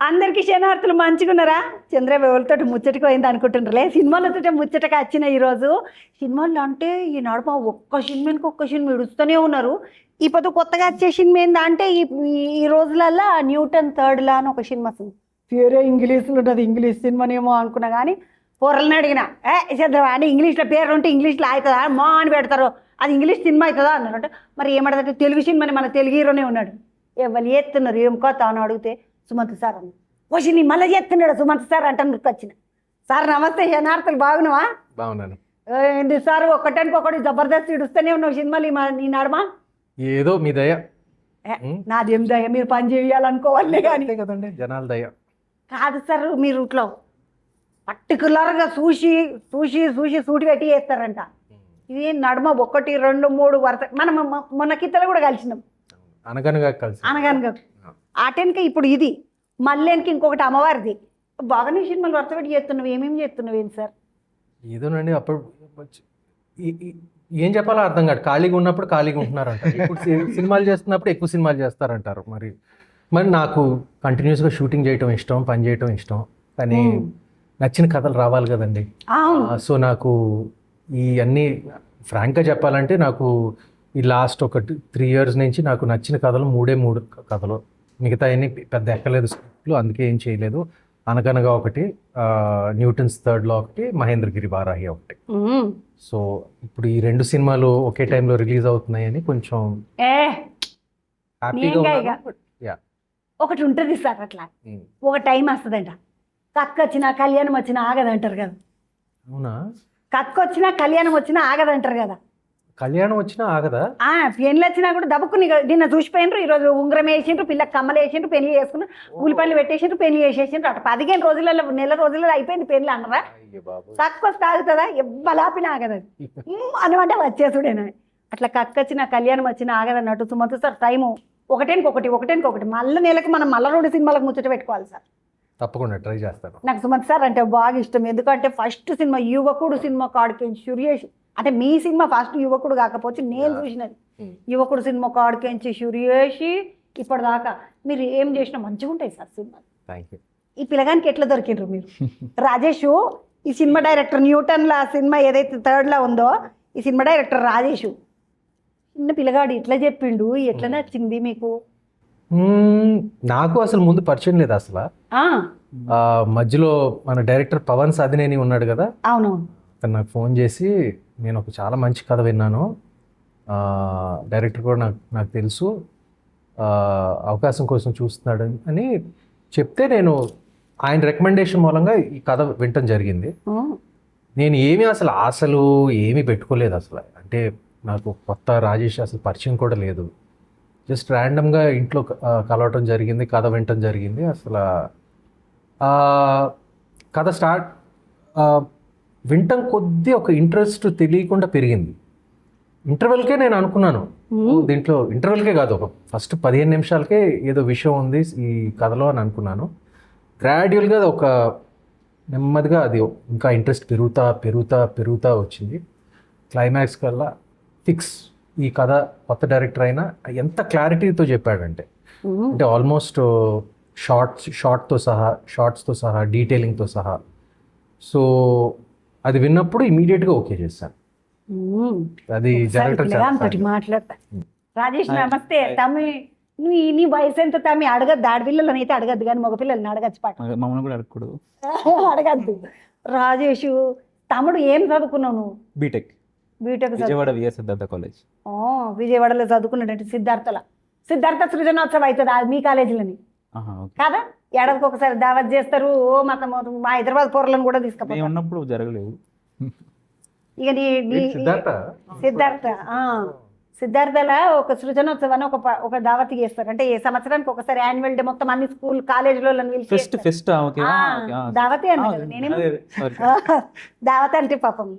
అందరికి శనార్థులు మంచిగున్నారా? చంద్రబాబు ఎవరితోటి ముచ్చటకు పోయింది అనుకుంటున్నారులే. సినిమాలతో ముచ్చటగా వచ్చిన ఈరోజు సినిమాలు అంటే ఈ నడమ ఒక్క సినిమానికి ఒక్క సినిమా ఇడుస్తూనే ఉన్నారు. ఇప్పుడు కొత్తగా వచ్చే సినిమా ఏందా అంటే ఈ రోజులల్లో న్యూటన్ థర్డ్ లా అని ఒక సినిమా వస్తుంది. పేరే ఇంగ్లీష్లో ఉంటుంది. ఇంగ్లీష్ సినిమానేమో అనుకున్నా కానీ పొరలను అడిగిన చంద్రబాబు అని ఇంగ్లీష్లో పేరు ఉంటే ఇంగ్లీష్లో అవుతుందా మా అని పెడతారు, అది ఇంగ్లీష్ సినిమా అవుతుందా అన్నారంటే మరి ఏమంటే తెలుగు సినిమాని మన తెలుగు హీరోనే ఉన్నాడు. ఎవరు ఎత్తున్నారు ఏం కొత్త అని అడిగితే సుమంత్ సార్ అన్న వచ్చి నీ మళ్ళీ చేస్తున్నాడు సుమంత్ సార్ అంటే వచ్చిన సార్ నమస్తే శనార్థులు బాగున్నావా? బాగున్నాను. ఏంటి సార్ ఒక్కటానికి ఒకటి జబర్దస్త్ ఇడుస్తూనే ఉన్నావు సినిమాలు నీ నడమా? ఏదో మీ దయ. నాదేం దయ, మీరు పని చేయాలనుకోవాలే కానీ కదండి జనాల దయ కాదు సార్. మీరు ఇట్లా పర్టికులర్గా చూసి చూసి చూసి సూటి పెట్టి చేస్తారంట. ఇది నడమ 1, 2, 3 వరుస మనం మొన్న కిత్తలు కూడా కలిసినాం అనగనగా కలిసి అనగనగా. ఆటెనక ఇప్పుడు ఇది మళ్ళీకి ఇంకొకటి అమ్మవారిది. బాగానే సినిమాలు వరుస పెట్టి చేస్తున్నావు. ఏమేమి చేస్తున్నావు ఏంటి సార్? ఏదోనండి అప్పుడు ఏం చెప్పాలో అర్థం కాదు. ఖాళీగా ఉన్నప్పుడు ఖాళీగా ఉంటున్నారంట, ఇప్పుడు సినిమాలు చేస్తున్నప్పుడు ఎక్కువ సినిమాలు చేస్తారంటారు. మరి నాకు కంటిన్యూస్గా షూటింగ్ చేయటం ఇష్టం, పని చేయటం ఇష్టం, కానీ నచ్చిన కథలు రావాలి కదండి. సో నాకు ఈ అన్నీ ఫ్రాంక్గా చెప్పాలంటే నాకు ఈ లాస్ట్ ఒక 3 years నుంచి నాకు నచ్చిన కథలు 3 కథలు, మిగతా అన్ని పెద్ద ఎక్కలేదు స్క్రిప్ట్లు, అందుకే ఏం చేయలేదు. అనగనగా ఒకటి, న్యూటన్స్ థర్డ్ లా ఒకటి, మహేంద్రగిరి వారాహి ఒకటి. సో ఇప్పుడు ఈ 2 సినిమాలు ఒకే టైంలో రిలీజ్ అవుతున్నాయని కొంచెం హ్యాపీగా. ఒకటి ఉంటుంది సార్ అట్లా, ఒక టైం వస్తుందంట. కక్క వచ్చినా కళ్యాణం వచ్చినా ఆగదంటారు కదా. అవునా? కక్క వచ్చినా కళ్యాణం వచ్చినా ఆగదంటారు కదా. కళ్యాణం వచ్చినా ఆగదా? పెళ్ళి వచ్చినా కూడా దబ్బుకుని నిన్న చూసిపోయినరు, ఈరోజు ఉంగరం వేసిండ్రు, పిల్లకి కమ్మలు వేసిండ్రు, పెళ్లి చేసుకున్నారు, కూలి పనులు పెట్టేసిండ్రు, పెళ్లి చేసేసిండ్రు. అటు 15 రోజులలో నెల రోజులలో అయిపోయింది పెళ్ళి అన్నరా. కక్క వస్తే ఆగుతుందా? ఎవ్వలాపిన ఆగదది అనమాట వచ్చేసుడేనా. అట్లా కక్క వచ్చినా కళ్యాణం వచ్చినా ఆగదన్నట్టు సుమంత్ సార్ టైము ఒకటేనికొకటి మళ్ళీ నెలకు మనం మళ్ళీ 2 సినిమాలకు ముచ్చట పెట్టుకోవాలి సార్. తప్పకుండా ట్రై చేస్తాను. నాకు సుమంత్ సార్ అంటే బాగా ఇష్టం. ఎందుకంటే ఫస్ట్ సినిమా యువకుడు సినిమా కాడికెంచి సురేష్, అంటే మీ సినిమా ఫస్ట్ యువకుడు కాకపోతే నేను చూసినది యువకుడు సినిమా కాడికెంచి సురేష్ ఇప్పటిదాకా మీరు ఏం చేసినా మంచిగా ఉంటాయి సార్ సినిమాలు. Thank you. ఈ పిల్లగానికి ఎట్లా దొరికిండ్రు మీరు? రాజేష్ ఈ సినిమా డైరెక్టర్, న్యూటన్లా సినిమా ఏదైతే థర్డ్లా ఉందో ఈ సినిమా డైరెక్టర్ రాజేష్. చిన్న పిల్లగాడు ఎట్లా చెప్పిండు, ఎట్లా నచ్చింది మీకు? నాకు అసలు ముందు పరిచయం లేదు అసలు. మధ్యలో మన డైరెక్టర్ పవన్ సాధినేని ఉన్నాడు కదా. అవునవును. తను నాకు ఫోన్ చేసి నేను ఒక చాలా మంచి కథ విన్నాను, డైరెక్టర్ కూడా నాకు తెలుసు, అవకాశం కోసం చూస్తున్నాడు అని చెప్తే నేను ఆయన రికమెండేషన్ మూలంగా ఈ కథ వినటం జరిగింది. నేను అసలు ఏమీ పెట్టుకోలేదు అసలు. అంటే నాకు కొత్త రాజేష్ అసలు పరిచయం కూడా లేదు. జస్ట్ ర్యాండమ్గా ఇంట్లో కలవటం జరిగింది, కథ వినటం జరిగింది. అసలు కథ వింటం కొద్దీ ఒక ఇంట్రెస్ట్ తెలియకుండా పెరిగింది. ఇంటర్వెల్కే నేను అనుకున్నాను, దీంట్లో ఇంటర్వెల్కే కాదు, ఒక ఫస్ట్ 15 నిమిషాలకే ఏదో విషయం ఉంది ఈ కథలో అని అనుకున్నాను. గ్రాడ్యువల్గా ఒక నెమ్మదిగా అది ఇంకా ఇంట్రెస్ట్ పెరుగుతా వచ్చింది. క్లైమాక్స్ కల్లా ఫిక్స్, ఈ కథ కొత్త డైరెక్టర్ అయినా ఎంత క్లారిటీతో చెప్పాడంటే, అంటే ఆల్మోస్ట్ షార్ట్స్తో సహా డీటెయిలింగ్తో సహా. సో అది విన్నప్పుడు ఇమీడియట్గా ఓకే చేశాను. అది మాట్లాడతా. రాజేష్ నమస్తే. తమ్మి నీ వయసు ఎంత తమ్మి? అడగద్దు, ఆడపిల్లలని అయితే అడగద్దు కానీ మగపిల్లల్ని అడగచ్చు. పాట మమ్మల్ని కూడా అడగకూడదు, అడగద్దు. రాజేష్ తమ్ముడు ఏం చదువుకున్నావు నువ్వు? BTech Vijayawada VS Siddhartha college. విజయవాడలో చదువుకున్నాడంటే సిద్ధార్థ సృజనోత్సవం అవుతుంది అది మీ కాలేజీలని కాదా? ఏడాదికి ఒకసారి దావత్ చేస్తారు. మా హైదరాబాద్ పొరలను కూడా తీసుకుపోతారు. ఉన్నప్పుడు జరగలేదు. ఇక సిద్ధార్థలా ఒక సృజనోత్సవాన్ని ఒక దావత్ చేస్తారు. అంటే ఏ సంవత్సరానికి ఒకసారి యాన్యువల్ డే మొత్తం అన్ని స్కూల్ కాలేజీలో దావతే అన్నది. నేనేమో దావత్ అంటే పాపం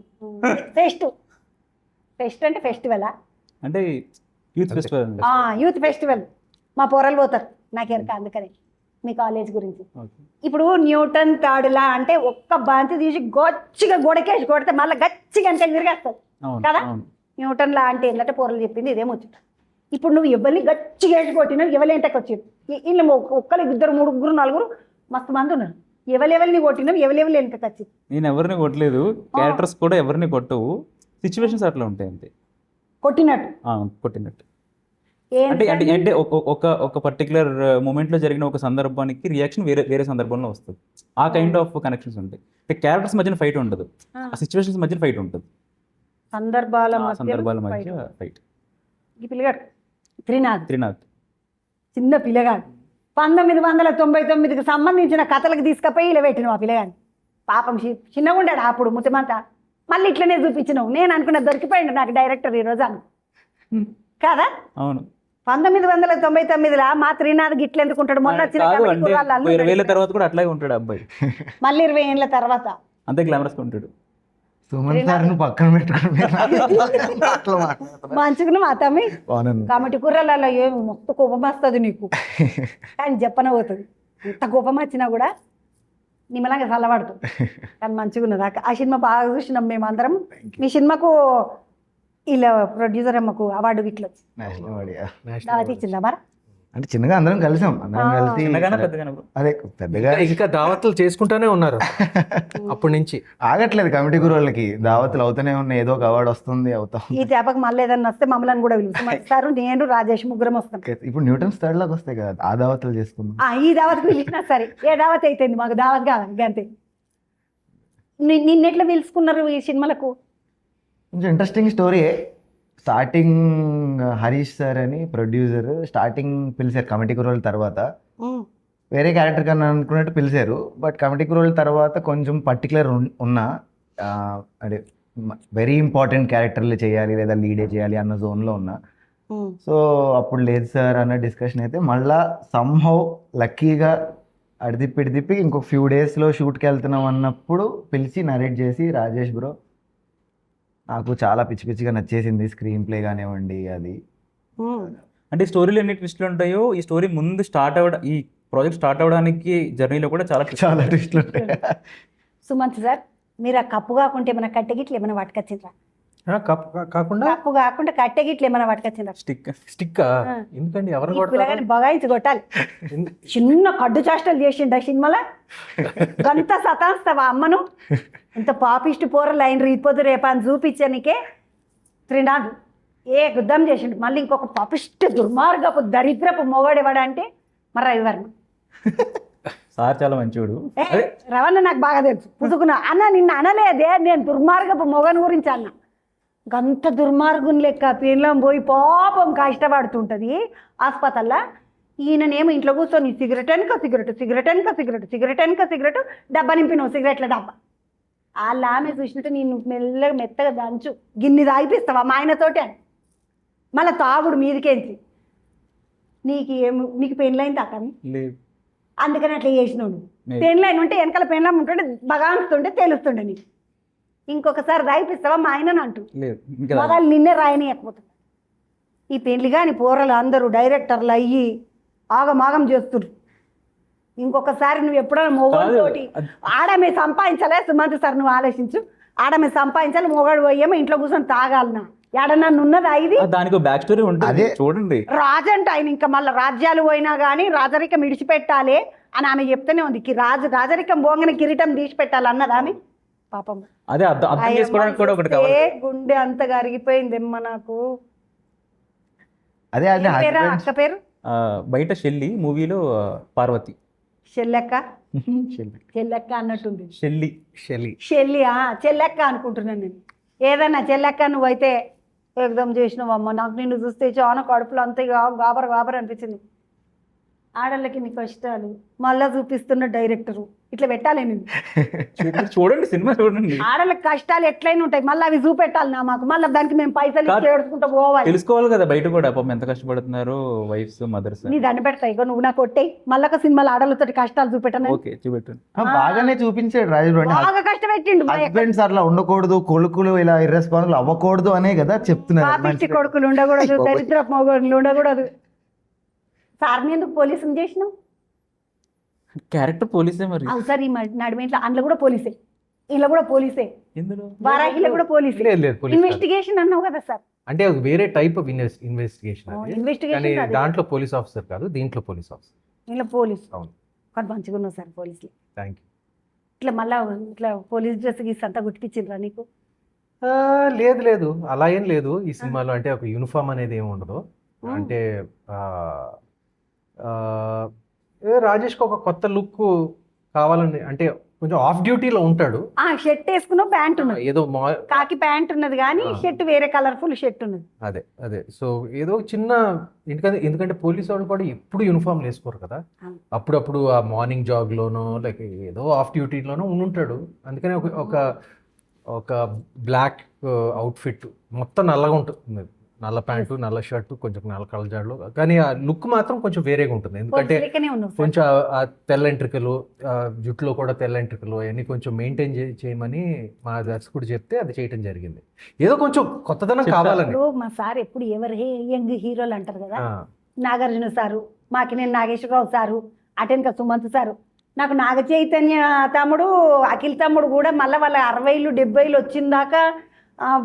ఫెస్ట్ అంటే ఫెస్టివలా, అంటే యూత్ ఫెస్టివల్. మా పొరలు పోతారు నాకెరక, అందుకని మీ కాలేజ్ గురించి. ఇప్పుడు న్యూటన్ థర్డ్లా అంటే ఒక్క బంతి తీసి గొచ్చిగా గొడకేసి కొడితే మళ్ళీ గచ్చిగా వెనక తిరిగేస్తుంది కదా. న్యూటన్ లా అంటే ఏంటంటే పొరలు చెప్పింది ఇదేమో వచ్చి. ఇప్పుడు నువ్వు ఎవరిని గచ్చిగా వేసి కొట్టినావు, ఎవరి ఎంటకి వచ్చి వీళ్ళు ఒక్కరు 2, 3, 4 మస్తు మంది ఉన్నారు. ఎవరెవరిని కొట్టినాం, ఎవరెవరు వెనుకకి వచ్చి నేను ఎవరిని కొట్టలేదు, క్యారెక్టర్స్ కూడా ఎవరిని కొట్టవు, సిచ్యువేషన్స్ అట్లా ఉంటాయి అంతే. కొట్టినట్టు కొట్టినట్టు అంటే అంటే అంటే ఒక పర్టికులర్ మూమెంట్లో జరిగిన ఒక సందర్భానికి రియాక్షన్ వేరే వేరే సందర్భంలో వస్తుంది. ఆ కైండ్ ఆఫ్ కనెక్షన్స్ ఉంటాయి. అంటే క్యారెక్టర్స్ మధ్యన ఫైట్ ఉండదు, ఆ సిచ్యువేషన్స్ మధ్యన ఫైట్ ఉంటుంది, సందర్భాల మధ్య ఫైట్. ఈ పిల్లగాడు త్రినాథ్ చిన్న పిల్లగాడు 1999కి సంబంధించిన కథలకు తీసుకుపోయి ఇలా పెట్టినావు ఆ పిల్లగాని. పాపం చిన్నగా ఉండాడు అప్పుడు ముత్తమంతా. మళ్ళీ ఇట్లనే చూపించినావు. నేను అనుకున్న దొరికిపోయిండు నాకు డైరెక్టర్ ఈరోజు అను కదా. అవును, 1999లా మా త్రినాథ్ గిట్ల ఎందుకు ఉంటాడు? మొన్న వచ్చిన కాదు కబడ్డీ అంటే కుర్రాళ్ళు అందరూ 20 ఏళ్ళ తర్వాత కూడా అట్లాగే ఉంటాడు అబ్బాయి, మళ్ళీ 20 ఏళ్ళ తర్వాత అంతే గ్లామరస్గా ఉంటాడు. సుమన్ సార్ ను పక్కన పెట్టుకుని అట్లా మాట్లాడుతున్నా. మంచిగా మా తమ్మి బాగున్నాను. కాబట్టి కుర్రలలో ఏం మస్తు కోపం వస్తుంది నీకు, కానీ చెప్పన పోతుంది. ఎంత కోపం వచ్చినా కూడా నిమ్మలంగా చల్లబడుతుంది. కానీ మంచిగా ఉన్నది ఆ సినిమా బాగా చూసినాం మేమందరం. మీ సినిమాకు ఇలా ప్రొడ్యూసర్ అమ్మకు అవార్డు ఇట్లా నేషనల్ అవార్డు. దావత్ ఇచ్చిందా మరి? అంటే చిన్నగా అందరం కలిసాం, అందరం కలిసి చిన్నగానే పెద్దగానే bro. అదే పెద్దగా ఇంకా దావత్లు చేసుకుంటానే ఉన్నారు అప్పటి నుంచి. ఆగట్లేదు కమిటీ గురువులకి, దావతులు అవుతూనే ఉన్నాయి, ఏదో ఒక అవార్డు వస్తుంది అవుతాం. ఈ చేపకు మళ్ళీ ఏదన్నా వస్తే మమ్మల్ని కూడా పిలుస్తారు. నేను రాజేష్ ముగ్గురం వస్తాం. ఇప్పుడు న్యూటన్స్ థర్డ్ లాగా వస్తాయి కదా, ఆ దావతులు చేసుకుందాం. ఈ దావత్కు పిలిచినా సరే, ఏ దావత్ అయిపోయింది మాకు దావత్ కాదు అంతే. నిన్నెట్లా పిలుచుకున్నారు ఈ సినిమాలకు? కొంచెం ఇంట్రెస్టింగ్ స్టోరీయే. స్టార్టింగ్ హరీష్ సార్ అని ప్రొడ్యూసర్ స్టార్టింగ్ పిలిచారు కమిటీ కురోళ్ళ తర్వాత. వేరే క్యారెక్టర్ కన్నా అనుకున్నట్టు పిలిచారు, బట్ కమిటీ కురోళ్ళ తర్వాత కొంచెం పర్టికులర్ ఉన్న అంటే వెరీ ఇంపార్టెంట్ క్యారెక్టర్లు చేయాలి లేదా లీడే చేయాలి అన్న జోన్లో ఉన్నా. సో అప్పుడు లేదు సార్ అన్న డిస్కషన్ అయితే మళ్ళా సమ్హౌ లక్కీగా అడిదిప్పి ఇంకొక ఫ్యూ డేస్లో షూట్కి వెళ్తున్నాం అన్నప్పుడు పిలిచి నరేట్ చేసి, రాజేష్ బ్రో నాకు చాలా పిచ్చి పిచ్చిగా నచ్చేసింది స్క్రీన్ ప్లే కానివ్వండి అది. అంటే స్టోరీలో ఎన్ని ట్విస్టులు ఉంటాయో, ఈ స్టోరీ ముందు ఈ ప్రాజెక్ట్ స్టార్ట్ అవ్వడానికి జర్నీలో కూడా చాలా ట్విస్టులు ఉంటాయి. సుమంత్ సార్, మీరు ఆ కప్పు కాకుంటే ఏమైనా కట్టెగిట్లు ఏమైనా పట్టుకొచ్చిండ్రా? కాకుండా కప్పు కాకుండా కట్టెగిట్లు ఏమైనా పట్టుకొచ్చిండ్రా? స్టిక్ ఎందుకండి ఎవరు పిల్లగాని బగాయించి కొట్టాలి. చిన్న కడ్డు చేష్టలు చేసిండు ఆ సినిమాలో. గంత సతాస్తావా అమ్మను? ఇంత పాపిష్టి పోరలు అయిన రీతిపోతు రేపా అని చూపించానికే త్రినాథ్ ఏ గుద్దం చేసిండు. మళ్ళీ ఇంకొక పాపిష్టి దుర్మార్గపు దరిద్రపు మొగాడేవాడు అంటే మరి రవివర్మ. సార్ చాలా మంచివాడు. రవణ నాకు బాగా తెలుసు. పుసుకున్నా అన్న నిన్ను అనలేదే, నేను దుర్మార్గపు మొగని గురించి అన్న. గంత దుర్మార్గుని లెక్క పిల్లం పోయి పాపం కష్టపడుతుంటుంది హాస్పిటల్లో. ఈయననేమో ఇంట్లో కూర్చొని సిగరెట్ వెనుక సిగరెట్ డబ్బా నింపినావు, సిగరెట్ల డబ్బా. వాళ్ళ ఆమె చూసినట్టు నేను మెత్తగా దంచు గిన్నె తాగిపిస్తావా మా ఆయనతోటి అని. మళ్ళీ తాగుడు మీదికేంచి. నీకు పెళ్ళైంది అతని, అందుకని అట్లా చేసినావు నువ్వు. పెళ్ళైన ఉంటే వెనకాల పెళ్ళం ఉంటుండే బాగా అనిస్తుంటే తెలుస్తుండే నీకు. ఇంకొకసారి రాయిపిస్తావా మా ఆయనను అంటూ మగాళ్ళు నిన్నే రాయనీయకపోతుంది. ఈ పెళ్లి కానీ పోరలు అందరూ డైరెక్టర్లు అయ్యి ఆగమాగం చేస్తున్నారు. ఇంకొకసారి నువ్వు ఎప్పుడైనా మొగోడితోటి ఆడమే సంపాదించాలే సుమంత్ సార్, నువ్వు ఆలోచించు. ఆడమే సంపాదించాలి, మొగాడు పోయేమో ఇంట్లో కూర్చొని తాగాలనా? ఏడన్నా ఉన్నదా ఇది? దానికి బ్యాక్ స్టోరీ ఉంటుంది చూడండి. రాజంట ఆయన ఇంకా మళ్ళీ రాజ్యాలు పోయినా కానీ రాజరికం ఇడిచిపెట్టాలి అని ఆమె చెప్తూనే ఉంది. రాజరికం పోగానే కిరీటం తీసి పెట్టాలి అన్నది ఆమె. పాపం అదే అర్థం చేసుకోవడానికి కూడా ఒకటి కావాలి. గుండె అంతగా అరిగిపోయిందేమ్మ నాకు. అదే అదే అక్క పేరు బయట షెల్లి, మూవీలో పార్వతి. చెల్లెక్క అన్నట్టుంది. చెల్లెక్క అనుకుంటున్నాను నేను. ఏదన్నా చెల్లెక్క నువ్వైతే ఏకదం చేసినావు అమ్మ. నాకు నిన్ను చూస్తే చాలా కడుపులో అంతే గాబర్ అనిపించింది. ఆడళ్ళకి నీ కష్టాలు మళ్ళా చూపిస్తున్న డైరెక్టరు ఇట్లా పెట్టాలి నేను. చూడండి సినిమా చూడండి. ఆడళ్ళకి కష్టాలు ఎట్లయినా ఉంటాయి, మళ్ళీ అవి చూపెట్టాలి నా మాకు. మళ్ళీ దానికి మేము పైసలు ఏడుచుకుంటూ పోవాలి. తెలుసుకోవాలి కదా బయట కూడా పాపం ఎంత కష్టపడుతున్నారు వైఫ్స్ మదర్స్. నీ దండ పెడతాయి ఇక నువ్వు నాకు కొట్టే మళ్ళీ సినిమాలో ఆడలతో కష్టాలు చూపెట్టాను. ఓకే చూపెట్టండి. బాగానే చూపించాడు రాజు. బాగా కష్టపెట్టిండు. హస్బెండ్స్ అట్లా ఉండకూడదు, కొడుకులు ఇలా ఇర్రెస్పాన్సిబుల్ అవ్వకూడదు అనే కదా చెప్తున్నారు. కొడుకులు ఉండకూడదు, దరిద్ర మొగోళ్ళు ఉండకూడదు. సార్ని ఎందుకు పోలీసుని చేసినావు? క్యారెక్టర్ పోలీసే మరి. సార్ ఈ నడిమేంట్లో అందులో కూడా పోలీసే, ఇలా కూడా పోలీసే, వారాహిలో కూడా పోలీసే. ఇన్వెస్టిగేషన్ అన్నావు కదా సార్. అంటే వేరే టైప్ ఆఫ్ ఇన్వెస్టిగేషన్. దాంట్లో పోలీస్ ఆఫీసర్ కాదు, దీంట్లో పోలీస్ ఆఫీసర్. ఇలా పోలీస్. అవును. కానీ మంచిగా ఉన్నావు సార్ పోలీసులు. Thank you. ఇట్లా మళ్ళా ఇట్లా పోలీస్ డ్రెస్ గీసి అంతా గుట్టిపించిండ్రా నీకు? లేదు లేదు, అలా ఏం లేదు ఈ సినిమాలో. అంటే ఒక యూనిఫామ్ అనేది ఏమి ఉండదు. అంటే రాజేష్కి ఒక కొత్త లుక్ కావాలని, అంటే కొంచెం ఆఫ్ డ్యూటీలో ఉంటాడు. షర్ట్ వేసుకున్నావు, ప్యాంట్ ఉన్నది, ఏదో కాకి ప్యాంట్ ఉన్నది కానీ షర్ట్ వేరే కలర్ఫుల్ షర్ట్ ఉన్నది. అదే అదే. సో ఏదో చిన్న, ఎందుకంటే పోలీస్ వాళ్ళు కూడా ఎప్పుడు యూనిఫామ్ వేసుకోరు కదా, అప్పుడప్పుడు ఆ మార్నింగ్ జాగ్లోనో లైక్ ఏదో ఆఫ్ డ్యూటీలోనో ఉంటాడు. అందుకని ఒక ఒక బ్లాక్ అవుట్ఫిట్ మొత్తం నల్లగా ఉంటుంది, నల్ల ప్యాంటు నల్ల షర్టు కొంచెం నల్ల కళ్ళజాడులు, కానీ ఆ లుక్ మాత్రం కొంచెం వేరేగా ఉంటుంది. ఎందుకంటే కొంచెం ఆ తెల్ల ఎంట్రికలు, జుట్టులో కూడా తెల్ల ఎంట్రికలు అవన్నీ కొంచెం మెయింటైన్ చేయమని మా దర్శకుడు చెప్తే అది చేయటం జరిగింది. ఏదో కొంచెం కొత్తదనం కావాలని. మా సార్ ఎప్పుడు ఎవరు యంగ్ హీరోలు అంటారు కదా, నాగార్జున సారు, మాకినేని నాగేశ్వరరావు సారు, అటెన్క సుమంత్ సారు, నాకు నాగ చైతన్య తమ్ముడు, అఖిల్ తమ్ముడు కూడా మళ్ళీ వాళ్ళ 60s 70s వచ్చిందాకా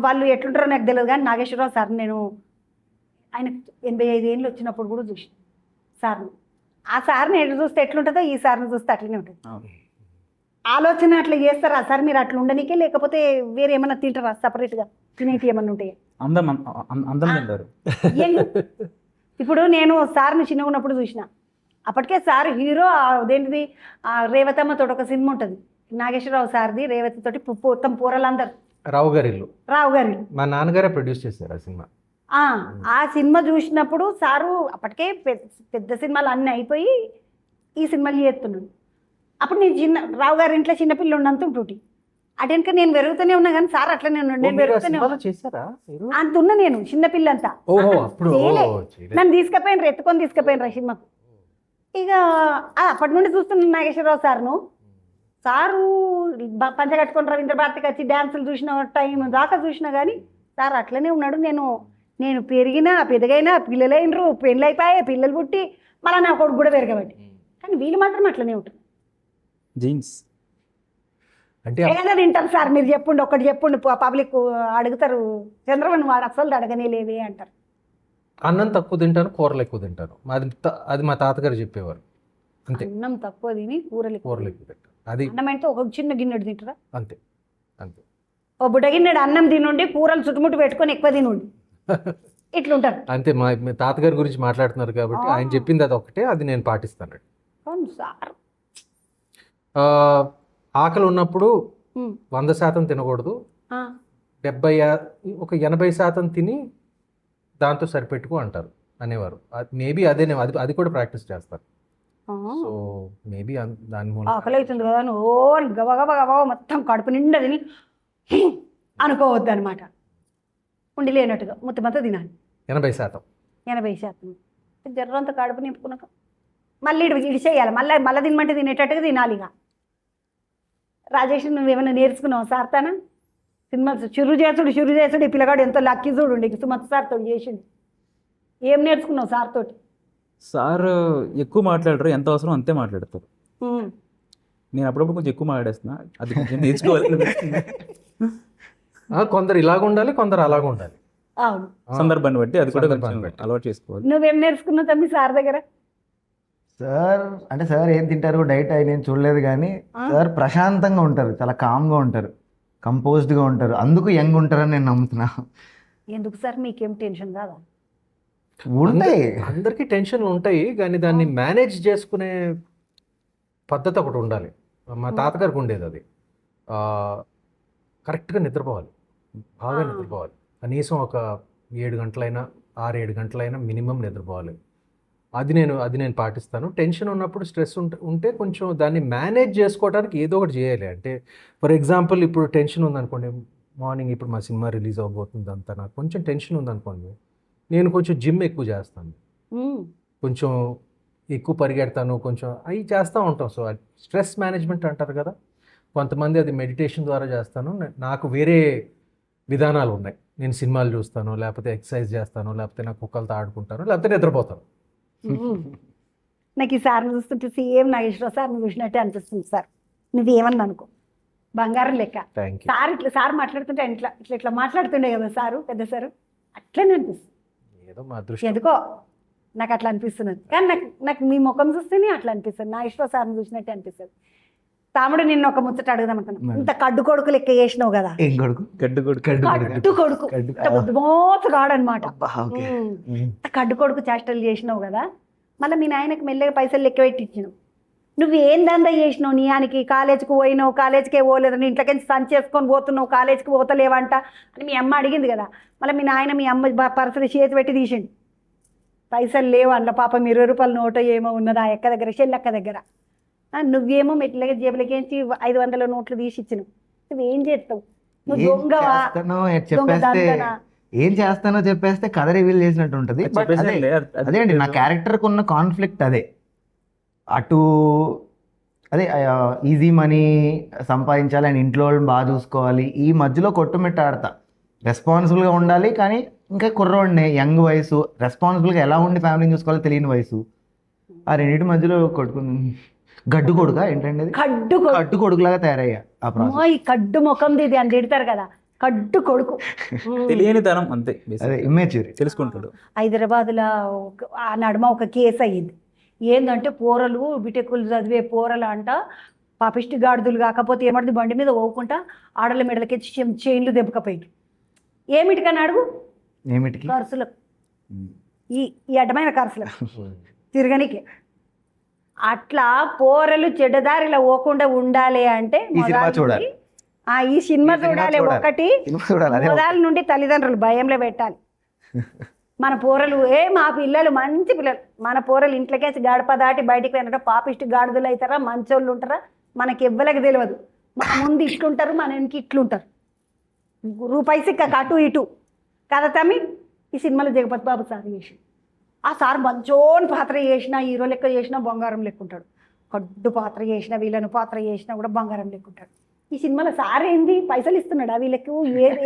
వాళ్ళు ఎట్లుంటారో నాకు తెలియదు, కానీ నాగేశ్వరరావు సార్ నేను ఆయన 85 ఏళ్ళు వచ్చినప్పుడు కూడా చూసి సార్ని, ఆ సార్ని ఎటు చూస్తే ఎట్లుంటుందో ఈ సార్ని చూస్తే అట్లనే ఉంటుంది. ఆలోచన అట్లా చేస్తారా సార్ మీరు? అట్లా ఉండనికే, లేకపోతే వేరే ఏమన్నా తింటారా సపరేట్గా తినేటి ఏమన్నా ఉంటాయి? ఇప్పుడు నేను సార్ని చిన్నగా ఉన్నప్పుడు చూసిన, అప్పటికే సార్ హీరో. అదేంటిది రేవతమ్మతో ఒక సినిమా ఉంటుంది నాగేశ్వరరావు సార్ది, రేవతితోటి మొత్తం పూరలందరు. రావు గారి ఇల్లు. మా నాన్నగారే ప్రొడ్యూస్ చేశారు ఆ సినిమా. ఆ సినిమా చూసినప్పుడు సారు అప్పటికే పెద్ద సినిమాలు అన్నీ అయిపోయి ఈ సినిమాలు చేస్తున్నాడు. అప్పుడు నేను రావు గారి ఇంట్లో చిన్నపిల్ల ఉన్నంత ఉంటుంటి, అటెనక నేను పెరుగుతూనే ఉన్నా, కానీ సార్ అట్లనే ఉన్నాడు, నేను పెరుగుతూనే అంత ఉన్నా, నేను చిన్నపిల్ల అంతా. నన్ను తీసుకుపోయినరు, ఎత్తుకొని తీసుకుపోయినరు ఆ సినిమాకు. ఇక అప్పటి నుండి చూస్తున్నాను నాగేశ్వరరావు సార్ను. సారు పంచ కట్టుకొని రవీంద్ర భారతికి వచ్చి డ్యాన్సులు చూసిన టైం దాకా చూసినా కానీ సార్ అట్లనే ఉన్నాడు. నేను పెరిగినా పెద్దగైనా పిల్లలైనరు, పెళ్ళి అయిపోయాయి, పిల్లలు పుట్టి మళ్ళీ నా కొడుకు కూడా పెరగబట్టి, కానీ వీళ్ళు మాత్రం అట్లనే ఉంటుంది. జీన్స్ అంటే ఏదైనా తింటారు సార్ మీరు చెప్పుండి, ఒక్కటి చెప్పుండి, పబ్లిక్ అడుగుతారు, చంద్రబాబు వాడు అసలు అడగనే లేవే అంటారు. అన్నం తక్కువ తింటాను, కూరలు ఎక్కువ తింటాను, అది మా తాతగారు చెప్పేవారు. అంతే. అన్నం తక్కువ తిని కూరలు ఎక్కువ తింటారు. అది అన్నం అంటే ఒక చిన్న గిన్నెడు తింటారా? అంతే అంతే. ఓ బుడ్డ గిన్నెడు అన్నం తినుండి, కూరలు చుట్టుముట్టు పెట్టుకొని ఎక్కువ తినుండి, ఇట్లుంటారు. అంతే. మా తాతగారి గురించి మాట్లాడుతున్నారు కాబట్టి ఆయన చెప్పింది అది ఒకటే, అది నేను పాటిస్తాను. సార్ ఆకలి ఉన్నప్పుడు 100% తినకూడదు, 80% తిని దాంతో సరిపెట్టుకో అంటారు అనేవారు. మేబీ అదే అది కూడా ప్రాక్టీస్ చేస్తారు. సో మేబీ దాని మూలం. ఆకలి అవుతుంది కదా ఓ గబగబా మొత్తం కడుపు నిండా తిని అనుకోవద్దు అనమాట, ఉండి లేనట్టుగా మొత్తం తినాలి. 80% జర్రంతా కడుపు నింపుకున్నాక మళ్ళీ ఇడిచేయాలి, మళ్ళీ తినమంటే తినేటట్టుగా తినాలి. ఇక రాజేష్ నువ్వేమైనా నేర్చుకున్నావు సార్ తన సినిమా? చురు చేసుడు ఈ పిల్లగాడు ఎంతో లక్కీ చూడు, సుమత్ సార్తో చేసిండు. ఏం నేర్చుకున్నావు సార్ తోటి? సార్ ఎక్కువ మాట్లాడరు, ఎంత అవసరం అంతే మాట్లాడతారు. నేను అప్పుడప్పుడు కొంచెం ఎక్కువ మాట్లాడేస్తున్నా, అది కొంచెం నేర్చుకోవాలి. కొందరు ఇలాగ ఉండాలి, కొందరు అలాగ ఉండాలి. అవును, సందర్భాన్ని బట్టి అది కూడా అలవాటు చేసుకోవాలి. నువ్వేం నేర్చుకున్నావు తమ్మి సార్ దగ్గర? సార్ అంటే సార్ ఏం తింటారు డైట్ అయి నేను చూడలేదు, కానీ సార్ ప్రశాంతంగా ఉంటారు, చాలా కామ్గా ఉంటారు, కంపోజ్డ్గా ఉంటారు, అందుకు యంగ్ ఉంటారని నేను నమ్ముతున్నా. ఎందుకు సార్ మీకేం టెన్షన్ కాదా? ఉంటాయి, అందరికీ టెన్షన్లు ఉంటాయి, కానీ దాన్ని మేనేజ్ చేసుకునే పద్ధతి ఒకటి ఉండాలి. మా తాతగారికి ఉండేది అది. కరెక్ట్గా నిద్రపోవాలి, బాగా నిద్రపోవాలి, కనీసం ఒక 7 గంటలైనా 6-7 గంటలైనా మినిమం నిద్రపోవాలి. అది నేను పాటిస్తాను. టెన్షన్ ఉన్నప్పుడు స్ట్రెస్ ఉంటే కొంచెం దాన్ని మేనేజ్ చేసుకోవడానికి ఏదో ఒకటి చేయాలి. అంటే ఫర్ ఎగ్జాంపుల్ ఇప్పుడు టెన్షన్ ఉందనుకోండి, మార్నింగ్ ఇప్పుడు మా సినిమా రిలీజ్ అవబోతుంది అంతా, నాకు కొంచెం టెన్షన్ ఉందనుకోండి, నేను కొంచెం జిమ్ ఎక్కువ చేస్తాను, కొంచెం ఎక్కువ పరిగెడతాను, కొంచెం అవి చేస్తూ ఉంటాం. సో స్ట్రెస్ మేనేజ్మెంట్ అంటారు కదా, కొంతమంది అది మెడిటేషన్ ద్వారా చేస్తాను. నాకు వేరే విధానాలు ఉన్నాయి. నేను సినిమాలు చూస్తాను, లేకపోతే ఎక్సర్సైజ్ చేస్తాను, లేకపోతే నా కుక్కలతో ఆడుకుంటాను, లేకపోతే నిద్రపోతాను. నాకు ఈ సార్ని చూస్తుంటే సేమ్ నాగేశ్వరరావు సార్ని చూసినట్టే అనిపిస్తుంది సార్. నువ్వేమన్నా అనుకో, బంగారం లెక్క. సార్ సార్ మాట్లాడుతుంటే ఇట్లా మాట్లాడుతుండే కదా సారు, పెద్ద సారు, అట్లనే అనిపిస్తుంది. ఏదో మా దృష్టి ఎందుకో నాకు అట్లా అనిపిస్తున్నది. కానీ నాకు మీ ముఖం చూస్తేనే అట్లా అనిపిస్తుంది, నా ఇష్టం సార్ని చూసినట్టే అనిపిస్తుంది. తాముడు నిన్న ఒక ముచ్చట అడుగుదాం అనుకున్నా. ఇంత కడ్డు కొడుకు లెక్క చేసినావు కదా, ఏం కొడుకు? గడ్డు కొడుకు. కడ్డు కొడుకు మోసగాడనమాట. ఓకే. కడ్డు కొడుకు చేష్టలు చేసినావు కదా, మళ్ళీ మీ నాయనకి మెల్లగా పైసలు లెక్క పెట్టి ఇచ్చినావు. నువ్వేం దందా చేసినావు? నీ ఆయనకి కాలేజీకి పోయినావు, కాలేజీకే పోలేదు, నీ ఇంట్లోకి సంచి చేసుకొని పోతున్నావు, కాలేజీకి పోతలేవంట అని మీ అమ్మ అడిగింది కదా. మళ్ళీ మీ నాయన మీ అమ్మ పరిస్థితి చేతి పెట్టి తీసిండు. పైసలు లేవు అందులో, పాపం 20 రూపాయల నోట ఏమో ఉన్నది ఆ ఎక్క దగ్గర, చెల్లెక్క దగ్గర. నువ్వేమో మెట్లగా జేబులకేంచి 500 నోట్లు తీసి ఇచ్చినావు. నువ్వేం చేస్తావు? నువ్వు దొంగవా? ఏం చేస్తానో చెప్పేస్తే కథ రివీల్ చేసినట్టు ఉంటుంది. అదే అండి నా క్యారెక్టర్కి ఉన్న కాన్ఫ్లిక్ట్ అదే. అటు అదే ఈజీ మనీ సంపాదించాలి అండ్ ఇంట్లో వాళ్ళని బాగా చూసుకోవాలి, ఈ మధ్యలో కొట్టుమిట్ట ఆడతా. రెస్పాన్సిబుల్గా ఉండాలి కానీ ఇంకా కుర్రోడిని, యంగ్ వయసు, రెస్పాన్సిబుల్గా ఎలా ఉండి ఫ్యామిలీని చూసుకోవాలో తెలియని వయసు, ఆ రెండింటి మధ్యలో కొట్టుకుని గడ్డు కొడుక ఏంటండి అది? కడ్డు కొడుకులాగా తయారయ్యా ఆ ప్రాసెస్. ఈ కడ్డు ముఖం ఇది అని తిడతారు కదా, కడ్డు కొడుకు. తెలియని తనం అంతే, అదే ఇమ్మెచ్యూర్. తెలుసుకుంటాడు. హైదరాబాద్లో ఆ నడుమ ఒక కేసు అయ్యింది. ఏంటంటే పోరలు బిటెక్కులు చదివే పోరలు అంట పాపిష్టి గాడిదలు, కాకపోతే ఏమడిది బండి మీద పోకుండా ఆడల మెడలకి చైన్లు దెబ్బకపోయింది. ఏమిటికని అడుగు? ఏమిటికి? ఖర్చులకు, ఈ అడ్డమైన ఖర్చులకు తిరగనికి. అట్లా పోరలు చెడ్డదారిలో పోకుండా ఉండాలి అంటే ఈ సినిమా చూడాలి. ఒకటి మొదల నుండి తల్లిదండ్రులు భయంలో పెట్టాలి. మన పోరలు మా పిల్లలు మంచి పిల్లలు, మన పోరలు ఇంట్లోకేసి గడప దాటి బయటికి వెళ్ళడం పాపిష్టి గాడిదలు అవుతారా, మంచోళ్ళు ఉంటారా మనకి ఎవ్వరికి తెలియదు. మన ముందు ఇట్లుంటారు, మన వెనక్కి ఇట్లుంటారు, రూపాయి సిక్క అటు ఇటు కదా తమ్మి. ఈ సినిమాలో జగపతి బాబు సార్ చేసి, ఆ సార్ మంచోని పాత్ర చేసినా, హీరో లెక్క చేసినా బంగారం లెక్కుంటాడు, కడ్డు పాత్ర చేసినా, వీళ్ళను పాత్ర చేసినా కూడా బంగారం లెక్కుంటాడు. ఈ సినిమాలో సార్ ఏంది పైసలు ఇస్తున్నాడు వీళ్ళకి,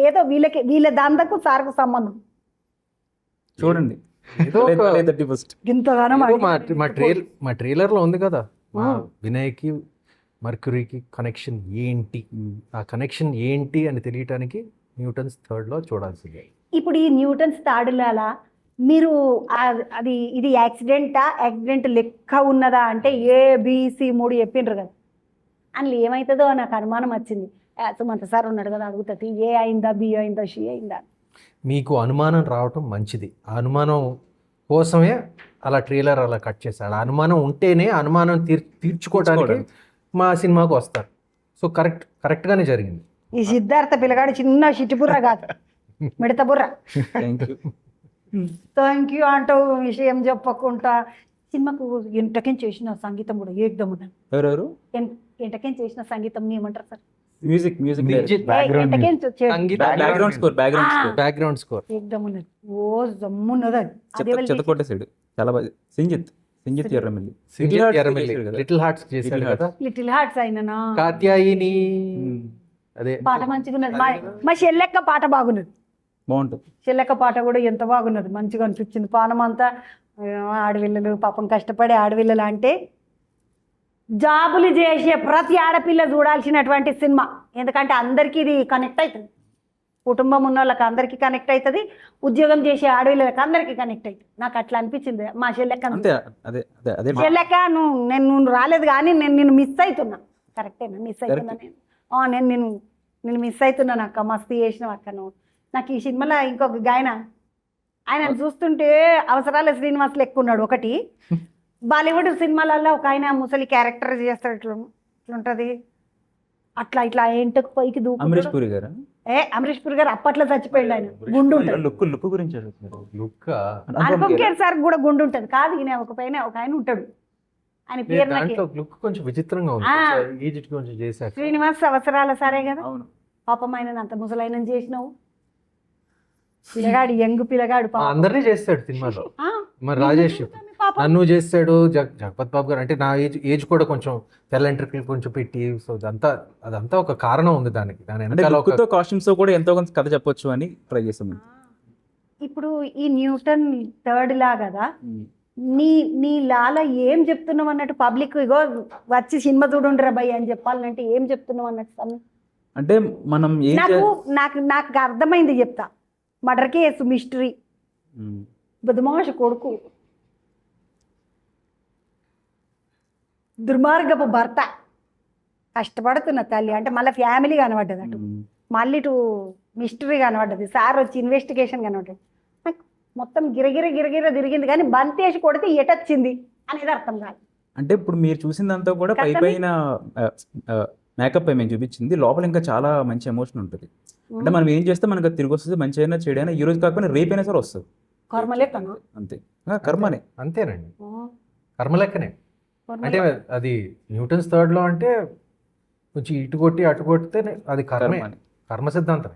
ఏదో వీళ్ళ దాంతకు సార్కు సంబంధం చూడండి. మా ట్రైలర్ లో ఉంది కదా, వినయ్కి మర్క్యూరీకి కనెక్షన్ ఏంటి, ఆ కనెక్షన్ ఏంటి అని తెలియటానికి న్యూటన్స్ థర్డ్ లో చూడాల్సిందే. ఇప్పుడు ఈ న్యూటన్స్ థర్డ్ మీరు అది ఇది యాక్సిడెంట్ లెక్క ఉన్నదా అంటే ABC 3 చెప్పిండ్రు కదా, అందులో ఏమవుతుందో నాకు అనుమానం వచ్చింది. సుమంత సార్ ఉన్నాడు కదా, అడుగుతుంది A అయిందా, B అయిందా, C అయిందా. మీకు అనుమానం రావటం మంచిది, ఆ అనుమానం కోసమే అలా ట్రైలర్ అలా కట్ చేశాడు. అనుమానం ఉంటేనే అనుమానం తీర్చుకోవడానికి మా సినిమాకు వస్తారు. సో కరెక్ట్గానే జరిగింది. ఈ సిద్ధార్థ పిల్లగాడు చిన్న చిట్టిబుర్ర కాదు, మిడత బుర్ర. థ్యాంక్ యూ అంటూ విషయం చెప్పకుండా సినిమాకు ఎంటకేం చేసిన సంగీతం కూడా ఏకదం ఉన్నది. ఎవరెవరు ఎంటకేం చేసిన సంగీతం ఏమంటారు సార్? మ్యూజిక్ బ్యాక్గ్రౌండ్ స్కోర్ ఏకదం ఉన్నది. ఓ జమ్మున్నది అది. చెత్తకొట్టేసాడు చాలా బాగా. సింజిత్ ఎర్రమల్లి లిటిల్ హార్ట్స్ చేశాడు కదా. లిటిల్ హార్ట్స్ అయినా కాత్యాయిని అదే పాట మంచిగా ఉన్నది. మా చెల్లెక్క పాట బాగున్నది, బాగుంటుంది. చెల్లెక్క పాట కూడా ఎంత బాగున్నది, మంచిగా అనిపించింది. పానమంతా ఆడపిల్లలు పాపం కష్టపడే ఆడపిల్లలు అంటే జాబులు చేసే ప్రతి ఆడపిల్ల చూడాల్సినటువంటి సినిమా. ఎందుకంటే అందరికీ ఇది కనెక్ట్ అవుతుంది, కుటుంబం ఉన్న వాళ్ళకి అందరికీ కనెక్ట్ అవుతుంది, ఉద్యోగం చేసే ఆడపిల్లలకి అందరికీ కనెక్ట్ అవుతుంది. నాకు అట్లా అనిపించింది. మా చెల్లెక్క నువ్వు రాలేదు కానీ నేను నిన్ను మిస్ అవుతున్నా. కరెక్టేనా? మిస్ అవుతున్నా నేను మిస్ అవుతున్నాను అక్క, మస్తు చేసినావు అక్క నువ్వు. నాకు ఈ సినిమాలో ఇంకొక ఆయన చూస్తుంటే అవసరాల శ్రీనివాస్ లెక్క ఉన్నాడు. ఒకటి బాలీవుడ్ సినిమాలలో ఒక ఆయన ముసలి క్యారెక్టర్ చేస్తాడు, ఇట్లుంటది అట్లా ఇట్లా ఏంటకు పైకి దూకు. అమరీష్ పూరి గారు అప్పట్లో చచ్చిపోయాడు. ఆయన గుండు ఉంటుంది. లుక్ గురించి అనుపమ్ ఖేర్ సార్ కూడా గుండు ఉంటుంది కాదు, ఈయన ఒక ఆయన ఉంటాడు. ఆయన పేరు లుక్ కొంచెం విచిత్రంగా ఉంది. శ్రీనివాస్ అవసరాల సరే కదా, పాపం ఆయన అంత ముసలైన చేసినావు. పిల్లగాడు యంగ్ పిల్లగాడు అందరినీ చేస్తాడు సినిమాలో. మరి రాజేష్ నన్ను చేస్తాడు, జగపత్ బాబు గారు అంటే నా ఏజ్ కూడా కొంచెం తెల్లంట్రికలు కొంచెం పెట్టి, సో అదంతా ఒక కారణం ఉంది దానికి. దాని కాస్ట్యూమ్స్ కూడా ఎంతో కొంత కథ చెప్పొచ్చు అని ట్రై చేస్తాం. ఇప్పుడు ఈ న్యూటన్ థర్డ్ లా కదా, నీ లాల ఏం చెప్తున్నావు అన్నట్టు పబ్లిక్ ఇగో వచ్చి సినిమా చూడుండ్రా భయ్ అని చెప్పాలంటే ఏం చెప్తున్నావు అన్నట్టు. అంటే మనం నాకు అర్థమైంది చెప్తా. మర్డర్ కేసు మిస్టరీ, బదమాష కొడుకు, దుర్మార్గపు భర్త, కష్టపడుతున్న తల్లి అంటే మళ్ళీ ఫ్యామిలీ కనబడ్డది అటు, మళ్ళీ ఇటు మిస్టరీ కనబడ్డది, సార్ వచ్చి ఇన్వెస్టిగేషన్ కనబడ్డది. నాకు మొత్తం గిరగిర తిరిగింది కానీ బంతేసి కొడితే ఎటొచ్చింది అనేది అర్థం కాదు. అంటే ఇప్పుడు మీరు చూసిందంతా కూడా పైన మేకప్ మేము చూపించింది, లోపల ఇంకా చాలా మంచి ఎమోషన్ ఉంటుంది. అంటే మనం ఏం చేస్తే మనకు అది తిరిగి వస్తుంది, మంచి అయినా చెడైనా, ఈ రోజు కాకపోయినా రేపైనా సరే వస్తుంది. కర్మలేకనా? అంతే, కర్మనే. అంతేనండి, కర్మ లెక్కనే. అంటే అది న్యూటన్స్ థర్డ్ లో అంటే కొంచెం ఇటు కొట్టి అటు కొడితే అది కర్మే, కర్మనే. కర్మ సిద్ధాంతం.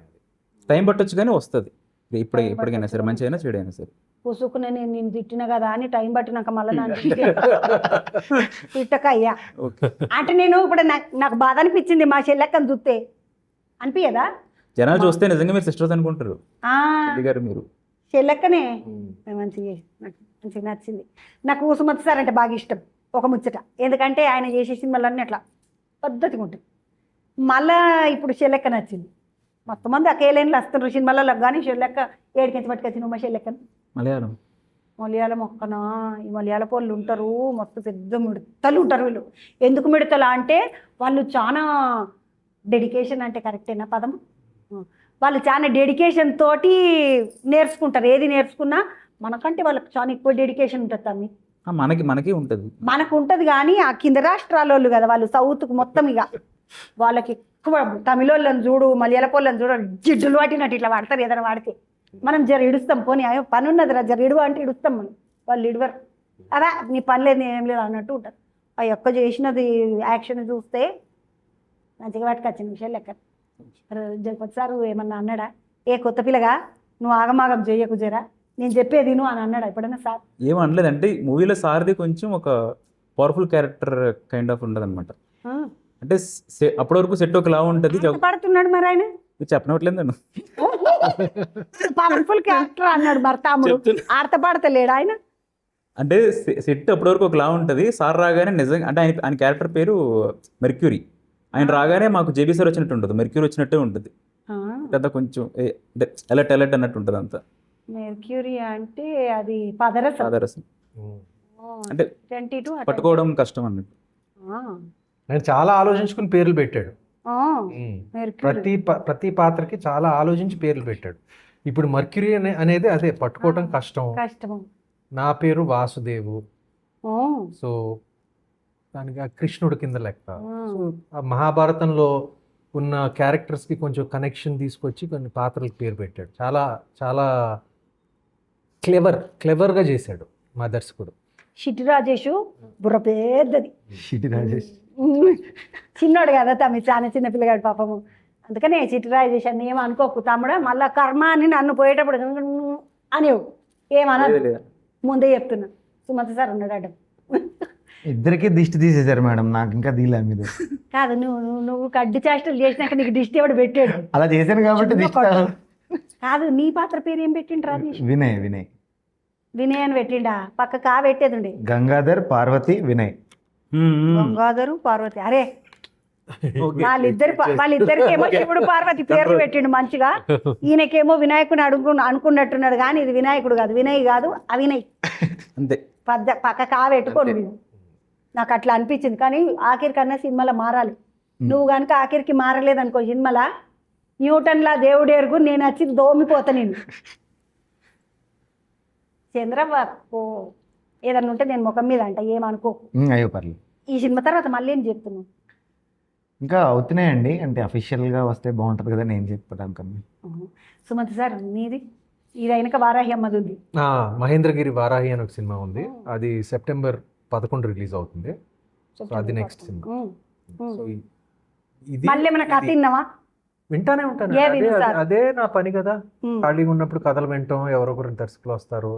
టైం పట్టొచ్చు కానీ వస్తుంది ఎప్పటికైనా సరే, మంచి అయినా చెడైనా సరే. పుసుకునే నేను తిట్టిన కదా అని టైం పట్టినాక మళ్ళీ నన్ను తిట్టక అయ్యా. అంటే నేను ఇప్పుడు నాకు బాధ అనిపించింది మా చెల్లెక్కని చూస్తే, అనిపించదా? జనాలు చూస్తే నిజంగా మీరు సిస్టర్స్ అనుకుంటారు గారు. మీరు చెల్లెక్కనే మంచిగా, నాకు మంచిగా నచ్చింది. నాకు సుమతి సార్ అంటే బాగా ఇష్టం, ఒక ముచ్చట. ఎందుకంటే ఆయన చేసే సినిమాలన్నీ అట్లా పద్ధతిగా ఉంటుంది. మళ్ళా ఇప్పుడు చెల్లెక్క నచ్చింది. మొత్తం మంది ఒకే లైన్లో వస్తున్నారు సినిమాలలో, కానీ చెల్లెక్క ఏడికించి పట్టుకొచ్చి మా చెల్లెక్కని. మలయాళం ఒక్కనా? ఈ మలయాళ వాళ్ళు ఉంటారు మస్తు పెద్ద మిడతలు ఉంటారు వీళ్ళు. ఎందుకు మిడతలు అంటే వాళ్ళు చాలా డెడికేషన్, అంటే కరెక్టేనా పదం? వాళ్ళు చాలా డెడికేషన్ తోటి నేర్చుకుంటారు. ఏది నేర్చుకున్నా మనకంటే వాళ్ళకి చాలా ఎక్కువ డెడికేషన్ ఉంటుంది తమ్మి. మనకి ఉంటుంది, మనకు ఉంటుంది. కానీ ఆ కింద రాష్ట్రాల వాళ్ళు కదా, వాళ్ళు సౌత్కు మొత్తం ఇక వాళ్ళకి ఎక్కువ. తమిళోళ్ళని చూడు, మలయాళ వాళ్ళని చూడు, జిడ్డులు పట్టినట్టు ఇట్లా వాడతారు. ఏదైనా వాడితే మనం జర ఇడుస్తాం, పోనీ అయ్యో పని ఉన్నది రా జర ఇడువ అంటే ఇడుస్తాం మనం. వాళ్ళు ఇడవరు, అదా నీ పని లేదు ఏం లేదు అన్నట్టు ఉంటారు. ఆ యొక్క చేసినది యాక్షన్ చూస్తే మంచిగా పట్టుకొచ్చింది విషయాలు లెక్క. జగపతి సారు ఏమన్నా అన్నాడా, ఏ కొత్త పిల్లగా నువ్వు ఆగమాగం చేయకు జరా, నేను చెప్పేది నువ్వు అని అన్నాడా ఎప్పుడన్నా సార్? ఏం అనలేదు. అంటే మూవీలో సార్ది కొంచెం ఒక పవర్ఫుల్ క్యారెక్టర్ కైండ్ ఆఫ్ ఉండదు అనమాట. అంటే అప్పటి వరకు సెట్ ఒకలా ఉంటుంది. పడుతున్నాడు మరి ఆయన చెప్పనట్లేదు నన్ను, పవర్ఫుల్ క్యారెక్టర్ అన్నాడు మరి తమ్ముడు, ఆడత పడతలేడు ఆయన. అంటే సెట్ అప్పటి వరకు ఒకలా ఉంటుంది. సార్ రాగానే నిజంగా, అంటే ఆయన క్యారెక్టర్ పేరు మెర్క్యూరీ. ఆయన రాగానే మాకు జేబీ సార్ వచ్చినట్టు ఉంటుంది, మెర్క్యూరీ వచ్చినట్టే ఉంటుంది. కదా కొంచెం ఎలర్ట్ అన్నట్టు ఉంటుంది అంతా. మెర్క్యూరీ అంటే అది పాదరసం, అంటే పట్టుకోవడం కష్టం అన్నట్టు. నేను చాలా ఆలోచించుకుని పేర్లు పెట్టాడు. ప్రతి పాత్రకి చాలా ఆలోచించి పేర్లు పెట్టాడు. ఇప్పుడు మర్క్యూరీ అనేది అదే పట్టుకోవడం కష్టం. నా పేరు వాసుదేవు, సో దానికి కృష్ణుడు కింద లెక్క. సో ఆ మహాభారతంలో ఉన్న క్యారెక్టర్స్కి కొంచెం కనెక్షన్ తీసుకొచ్చి కొన్ని పాత్రలకు పేరు పెట్టాడు. చాలా చాలా క్లెవర్గా చేశాడు మా దర్శకుడు. షిటి రాజేష్ బుర్ర పెద్దది. షిటి రాజేష్ చిన్నోడు కదా తమ్మి, చాలా చిన్న పిల్లగాడు పాపము. అందుకనే షిటి రాజేష్ అని ఏమనుకోకు తమ్ముడా, మళ్ళా కర్మ అని నన్ను పోయేటప్పుడు అనేవు ఏమనదు, ముందే చెప్తున్నా. సుమతి సార్ ఉన్నాడు అడ్డం. ఇద్దరికి దిష్టి తీసేశారు మేడం, నాకు ఇంకా దీలే మీద. కాదు నువ్వు కడ్డి చేష్టలు చేసినాక నీకు దిష్టి ఎవడు పెట్టాడు? అలా చేశాను కాబట్టి దిష్టి కాదు. నీ పాత్ర పేరు ఏం పెట్టిండు రాజేష్? వినయ్ అని పెట్టిండా? పక్క కా పెట్టేది ఉండే గంగాధర్, పార్వతి, వినయ్. గంగాధరు, పార్వతి. అరే వాళ్ళిద్దరికేమో శివుడు పార్వతి పేర్లు పెట్టిండు మంచిగా. ఈయనకేమో వినాయకుని అనుకున్నట్టున్నాడు, కానీ ఇది వినాయకుడు కాదు, వినయ్ కాదు అవినయ్. అంతే పక్క కా పెట్టుకోను. నాకు అట్లా అనిపించింది. కానీ ఆఖరి కన్నా సినిమాలో మారాలి. నువ్వు కనుక ఆఖరికి మారలేదనుకో సినిమాలో, న్యూటన్లా దేవుడు ఎరుగు నేను వచ్చి దోమిపోతా. నేను చంద్రబాబు ఏదన్నా ఉంటే నేను ముఖం మీద అంట, ఏమనుకో. అయ్యో పర్లేదు. ఈ సినిమా తర్వాత మళ్ళీ ఏం చెప్తున్నావు? ఇంకా అవుతున్నాయండి, అంటే అఫీషియల్గా వస్తే బాగుంటుంది కదా నేను చెప్పడానికన్నా. సుమంత్ సార్ మీది ఇది అయినాక వారాహి అమ్మది ఉంది. మహేంద్రగిరి వారాహి అని ఒక సినిమా ఉంది, అది సెప్టెంబర్ 11 రిలీజ్ అవుతుంది. సో అది నెక్స్ట్ సినిమా. సో ఇది మళ్ళీ మన కథ విన్నావా? వింటానే ఉంటాను, అదే నా పని కదా. ఖాళీగా ఉన్నప్పుడు కథలు వింటాం, ఎవరొకరు దర్శకులు వస్తారు.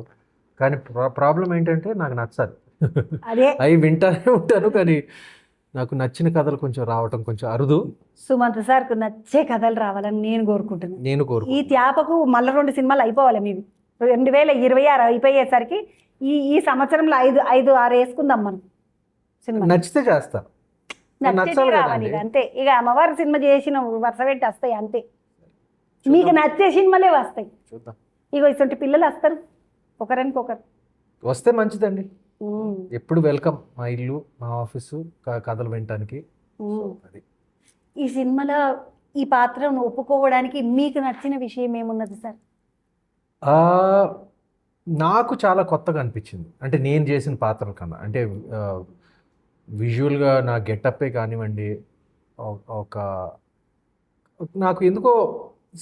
కానీ ప్రాబ్లం ఏంటంటే నాకు నచ్చాలి, అవి వింటానే ఉంటాను. కానీ నాకు నచ్చిన కథలు కొంచెం రావటం కొంచెం అరుదు. సుమంత్ సార్కు నచ్చే కథలు రావాలని నేను కోరుకుంటున్నాను. ఈ త్యాపకు మళ్ళీ 2 సినిమాలు అయిపోవాలి మీవి. 2026 అయిపోయేసరికి ఈ సంవత్సరంలో 5-6 వేసుకుందాం మనం సినిమా. నచ్చితే చేస్తా, నచ్చేది రావాలి అంతే. ఇక అమ్మవారి సినిమా చేసిన వరుస పెట్టి వస్తాయి అంతే. మీకు నచ్చే సినిమాలే వస్తాయి. ఇగో ఇటువంటి పిల్లలు వస్తారు ఒకరికి ఒకరు వస్తే మంచిదండి. ఎప్పుడు వెల్కమ్ మా ఇల్లు, మా ఆఫీసు, కథలు వినటానికి. అది ఈ సినిమాలో ఈ పాత్రను ఒప్పుకోవడానికి మీకు నచ్చిన విషయం ఏమున్నది సార్? నాకు చాలా కొత్తగా అనిపించింది. అంటే నేను చేసిన పాత్రల కన్నా, అంటే విజువల్గా నా గెటప్పే కానివ్వండి, ఒక నాకు ఎందుకో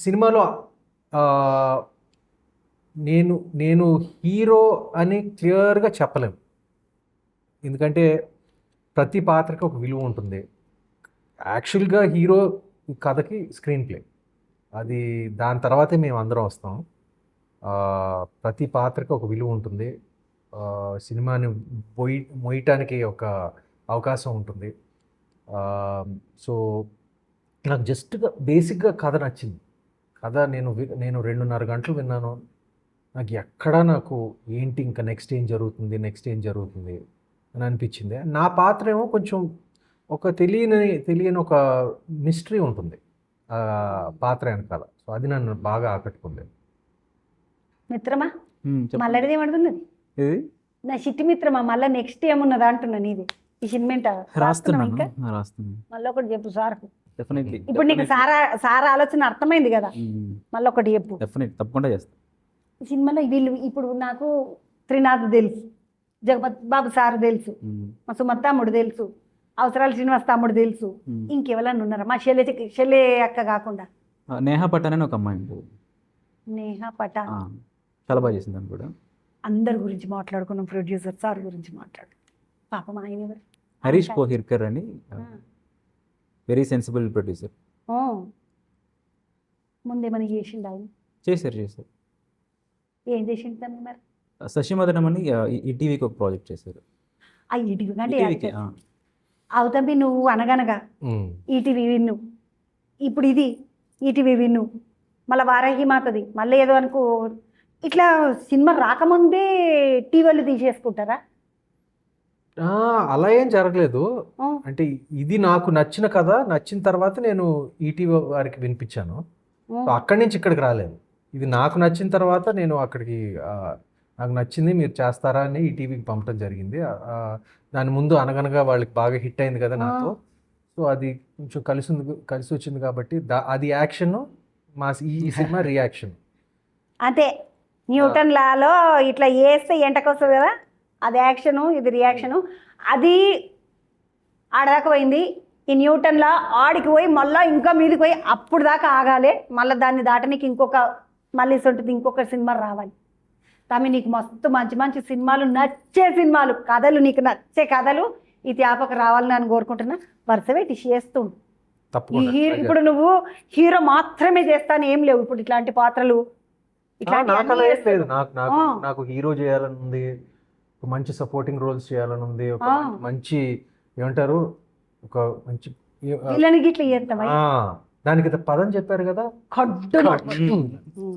సినిమాలో నేను హీరో అని క్లియర్గా చెప్పలేము. ఎందుకంటే ప్రతి పాత్రకి ఒక విలువ ఉంటుంది. యాక్చువల్గా హీరో కథకి స్క్రీన్ ప్లే, అది దాని తర్వాతే మేము అందరం వస్తాం. ప్రతి పాత్రకి ఒక విలువ ఉంటుంది. సినిమాని మొయ్యటానికి ఒక అవకాశం ఉంటుంది. సో నాకు జస్ట్గా బేసిక్గా కథ నచ్చింది. కథ నేను 2.5 గంటలు విన్నాను. నాకు ఎక్కడా నాకు ఏంటి ఇంకా నెక్స్ట్ ఏం జరుగుతుంది అని అనిపించింది. నా పాత్ర ఏమో కొంచెం ఒక తెలియని ఒక మిస్టరీ ఉంటుంది పాత్ర వెనకాల. సో అది నన్ను బాగా ఆకట్టుకుంది. మిత్రమా మళ్ళీ ఏమంటున్నది నా చిట్టి మిత్రమా, మళ్ళీ నెక్స్ట్ ఏమున్నదా అంటున్నా నీది ఈ సినిమా రాస్తున్నాను. మళ్ళీ ఒకటి చెప్పు సార్కు. డెఫినెట్లీ. ఇప్పుడు నీకు సారా ఆలోచన అర్థమైంది కదా, మళ్ళీ ఒకటి చెప్పు. తప్పకుండా చేస్తాను. ఈ సినిమాలో వీళ్ళు ఇప్పుడు నాకు త్రినాథ్ తెలుసు, జగపత్ బాబు సార్ తెలుసు, మా సుమత్ తమ్ముడు తెలుసు, అవసరాలు శ్రీనివాస్ తమ్ముడు తెలుసు. ఇంకెవరన్నా ఉన్నారా మా చెల్లె అక్క కాకుండా? నేహా పటాన్ అని ఒక అమ్మాయి ఉంటుంది. నేహా పటాన్ చాలా బాగా చేసింది అని కూడా. అందరి గురించి మాట్లాడుకున్నాం, ప్రొడ్యూసర్ సార్ గురించి మాట్లాడు. పాపం ఆయన ఎవరు? హరీష్ కోహిర్కర్ అని, వెరీ సెన్సిబుల్ ప్రొడ్యూసర్. ముందేమని చేసిండు ఆయన? చేశారు. ఏం చేసిండు తమ్మి మరి? శశిమదనం అని ఈటీవీకి ఒక ప్రాజెక్ట్ చేశారు. ఆ ఈటీవీ అంటే అవుతమ్మి నువ్వు అనగనగా ఈటీవీ విన్ను, ఇప్పుడు ఇది ఈటీవీ విన్ను, మళ్ళీ వారాహి మాతది, మళ్ళీ ఏదో అనుకో. ఇట్లా సినిమా రాకముందే టీవీలు తీసేసుకుంటారా? అలా ఏం జరగలేదు. అంటే ఇది నాకు నచ్చిన కథ, నచ్చిన తర్వాత నేను ఈటీవీ వారికి వినిపించాను. అక్కడి నుంచి ఇక్కడికి రాలేదు. ఇది నాకు నచ్చిన తర్వాత నేను అక్కడికి నాకు నచ్చింది మీరు చేస్తారా అని ఈటీవీకి పంపడం జరిగింది. దాని ముందు అనగనగా వాళ్ళకి బాగా హిట్ అయింది కదా నాతో. సో అది కొంచెం కలిసి వచ్చింది కాబట్టి అది యాక్షన్, ఈ సినిమా రియాక్షన్. అంతే, న్యూటన్ లాలో ఇట్లా వేస్తే ఎంటకు వస్తుంది కదా, అది యాక్షను, ఇది రియాక్షను. అది ఆడదాకా పోయింది. ఈ న్యూటన్ లా ఆడికి పోయి మళ్ళీ ఇంకా మీదకి పోయి అప్పుడు దాకా ఆగాలి. మళ్ళీ దాన్ని దాటనికి మళ్ళీ ఉంటుంది ఇంకొక సినిమా రావాలి. తమి నీకు మస్తు మంచి సినిమాలు, నచ్చే సినిమాలు, కథలు, నీకు నచ్చే కథలు ఈ త్యాపక రావాలని నేను కోరుకుంటున్నా. వరుస పెట్టి చేస్తుండు. ఈ ఇప్పుడు నువ్వు హీరో మాత్రమే చేస్తాను ఏం లేవు. ఇప్పుడు ఇట్లాంటి పాత్రలు నాకు హీరో చేయాలని ఉంది, మంచి సపోర్టింగ్ రోల్స్ చేయాలని ఉంది, ఒక మంచి ఏమంటారు ఒక మంచి దానికి పదం చెప్పారు కదా,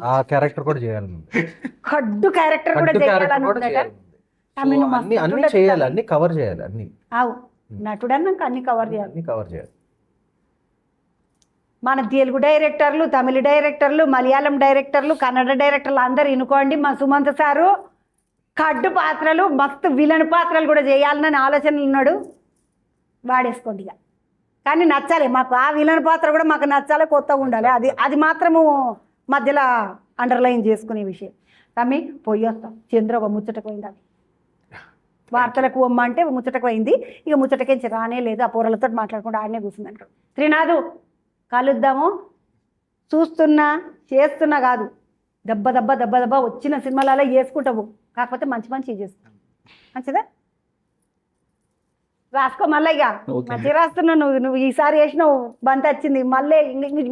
ఆ క్యారెక్టర్ కూడా చేయాలని ఉంది. ఖడ్డు క్యారెక్టర్ కూడా అన్ని చేయాలి, అన్ని కవర్ చేయాలి. అన్ని నటుడు అన్నాక అన్ని కవర్ చేయాలి. మన తెలుగు డైరెక్టర్లు, తమిళ డైరెక్టర్లు, మలయాళం డైరెక్టర్లు, కన్నడ డైరెక్టర్లు అందరు ఇనుకోండి. మా సుమంత్ సారు ఖడ్డు పాత్రలు, మస్తు విలన్ పాత్రలు కూడా చేయాలని ఆలోచనలు ఉన్నాడు. వాడేసుకోండి ఇక. కానీ నచ్చాలి మాకు, ఆ విలన్ పాత్ర కూడా మాకు నచ్చాలి, కొత్తగా ఉండాలి. అది మాత్రము మధ్యలో అండర్లైన్ చేసుకునే విషయం. తమ్మి పోయి వస్తాం. చంద్ర ఒక ముచ్చటకు పోయింది, అది వార్తలకు అంటే ముచ్చటకు పోయింది. ఇక ముచ్చటకించి రానే లేదు. ఆ పూరలతో మాట్లాడుకుంటూ ఆడనే కూర్చుందంటాడు. త్రినాథు కలుద్దాము, చూస్తున్నా చేస్తున్నా కాదు, దెబ్బ వచ్చిన సినిమాలలో చేసుకుంటావు. కాకపోతే మంచి చేసుకుంటావు. మంచిదా? రాసుకో. మళ్ళీ ఇక మంచిగా రాస్తున్నావు నువ్వు ఈసారి వేసినావు, బంతి వచ్చింది. మళ్ళీ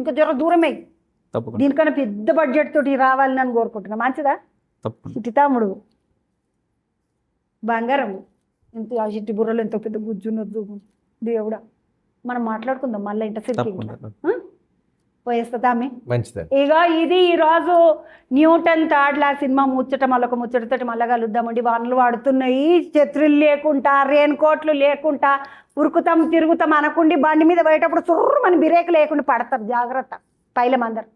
ఇంకా జ్వరం దూరమే. దీనికన్నా పెద్ద బడ్జెట్ తోటి రావాలని అని కోరుకుంటున్నా. మంచిదా? చిట్టి తమ్ముడు బంగారం, ఎంత ఆ చిట్టి బుర్రలు ఎంతో పెద్ద గుజ్జున్నది దేవుడా. మనం మాట్లాడుకుందాం మళ్ళీ ఇంటర్సెప్ట్ పోయేస్తామి. ఇక ఇది ఈరోజు న్యూటన్ థర్డ్లా సినిమా ముచ్చట. మళ్ళొక ముచ్చటతోటి మళ్ళీ కలుద్దామండి. వానలు పడుతున్నాయి, ఛత్రులు లేకుండా, రెయిన్ కోట్లు లేకుండా, తిరుగుతాం అనకుండి బండి మీద పోయేటప్పుడు సుర్రు మన బిరేక్ లేకుండా పడతారు. జాగ్రత్త పైలం అందరు.